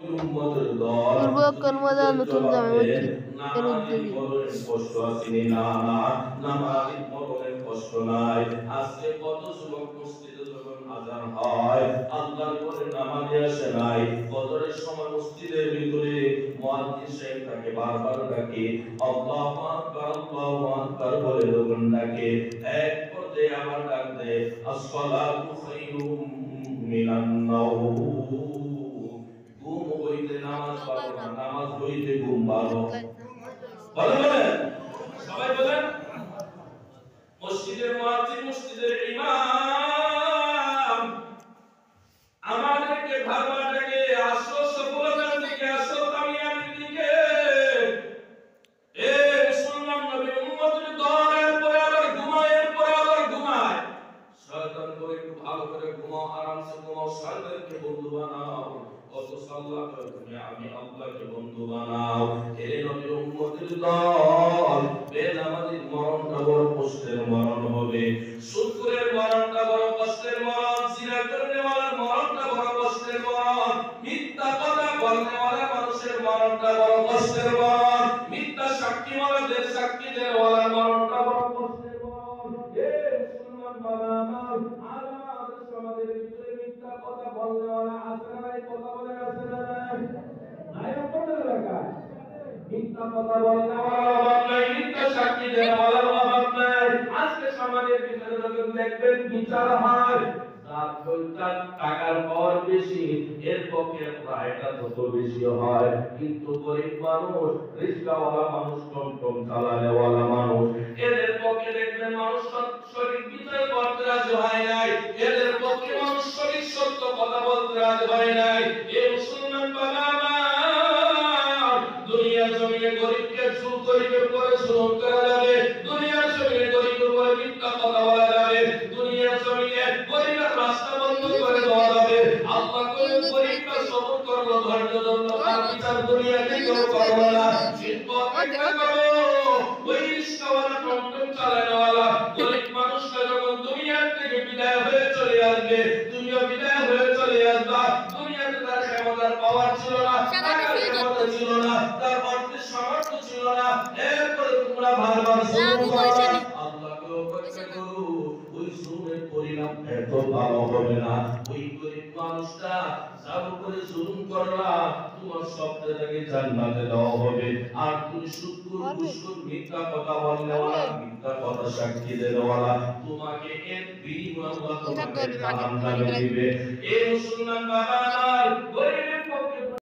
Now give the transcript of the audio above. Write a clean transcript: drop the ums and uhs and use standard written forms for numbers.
পূর্ব কর্মদা নতুন জামে মসজিদ এর উদ্যোগে কষ্ট আসেনি না না নামাজের মরণের কষ্ট নাই। আজকে কত যুবক মসজিদে যখন আযান হয় আল্লাহর ঘরে নামাজে আসে নাই, ফজরের সময় মসজিদের ভিতরে মুয়াজ্জিন সাহেব তাকে বারবার ডাকে আল্লাহু আকবার আল্লাহু আকবার বলে যখন ডাকে এক পর্যায়ে আবার ডাক দেয় আসসালাতু খায়রুম মিনান নাওম। ঘুম হইতে নামাজ ভালো না, নামাজ হইতে ঘুম ভালো। বলেন সবাই বলেন। মসজিদের মুয়াজ্জিন মসজিদের ইমাম আমাদেরকে বারবার ডাকে আসো সফলতার দিকে, আসো কামিয়াবির দিকে। এ মুসলমান নবীর উম্মতের দল এরপরে আবার ঘুমায়, এরপরে আবার ঘুমায়। শয়তান করে একটু ভালো করে ঘুমাও, আরামসে ঘুমাও, শয়তানকে বন্ধু বানাও। অথচ আল্লাহ করে তুমি আমি আল্লাহকে বন্ধু বানাও। হে নবীর উম্মতের দল, বেনামাজির মরণটা বড় কষ্টের মরণ হবে, সুদখোরের মরণটা বড় কষ্টের মরণ, জিনা করনেওয়ালার মরণটা বড় কষ্টের মরণ, মিথ্যা কথা বলনেওয়ালা মানুষের মরণটা বড় কষ্টের মরণ, মিথ্যা সাক্ষীওয়ালাদের সাক্ষী দেওয়ালার মরণটা বড় কষ্টের মরণ। হে মুসলমান বাবা আমার, আমাদের সমাজের ভিতরে মিথ্যা কথা বলনেওয়ালা আছে না নাই? কথা বলে আছে না নাই? নাই আপনাদের এলাকায় মিথ্যা কথা বলনেওয়ালার অভাব নাই, মিথ্যা সাক্ষী দেওয়ালার অভাব নাই। আজকে সমাজের ভিতরে যখন দেখবেন বিচার হয়, যার সন্তান টাকার পর বেশি এর পক্ষে প্রায়টা তত বেশি হয়, কিন্তু গরিব মানুষ, রিস্কাওয়ালা মানুষ, টমটম চালানেওয়ালা মানুষ, এদের পক্ষে দেখবেন মানুষ সঠিক বিচার করতে রাজি হয় নাই, এদের পক্ষে মানুষ সঠিক সত্য কথা বলতে রাজি হয় নাই। এই মুসলমান বাবা আমার, দুনিয়ার জমিনে গরিবকে জুল গরিবের পরে জুলুম করা যাবে, দুনিয়ার জমিনে গরিবের উপরে মিথ্যা কথা বলা যাবে, দুনিয়ার জমিনে গরিবের রাস্তা বন্ধ করে দেওয়া যাবে। আল্লাহ কোন গরিবকে সবর করলো, ধৈর্য ধরলো, তার বিচার দুনিয়াতে কেউ করবে না। কিন্তু অপেক্ষা করো, ওই রিস্কাওয়ালা টমটম চালানোওয়ালা গরিব মানুষটা যখন দুনিয়ার থেকে বিদায় হয়ে চলে আসবে, দুনিয়া বিদায় হয়ে চলে আসবা, দুনিয়াতে তার ক্ষমতার পাওয়ার ছিল না, তার ক্ষমতা ছিল না, তার অর্থের সামর্থ্য ছিল না। এরপরে তোমরা বারবার আল্লাহকে অপেক্ষা করো, ওই জুলুমের পরিণাম এত ভালো হবে না। ওই গরিব মানুষটা যার উপরে জুলুম করলা, তোমার সবটাকে জান্নাতে দেওয়া হবে। আর তুমি সুদখোর, ঘুষখোর, মিথ্যা কথা বলনেওয়ালা, মিথ্যা কথা সাক্ষী দেওয়ালা, তোমাকে এর বিনিময়ে আল্লাহ তোমাকে জাহান্নামে দিবে। এই মুসলমান বাবা আমার, গরিব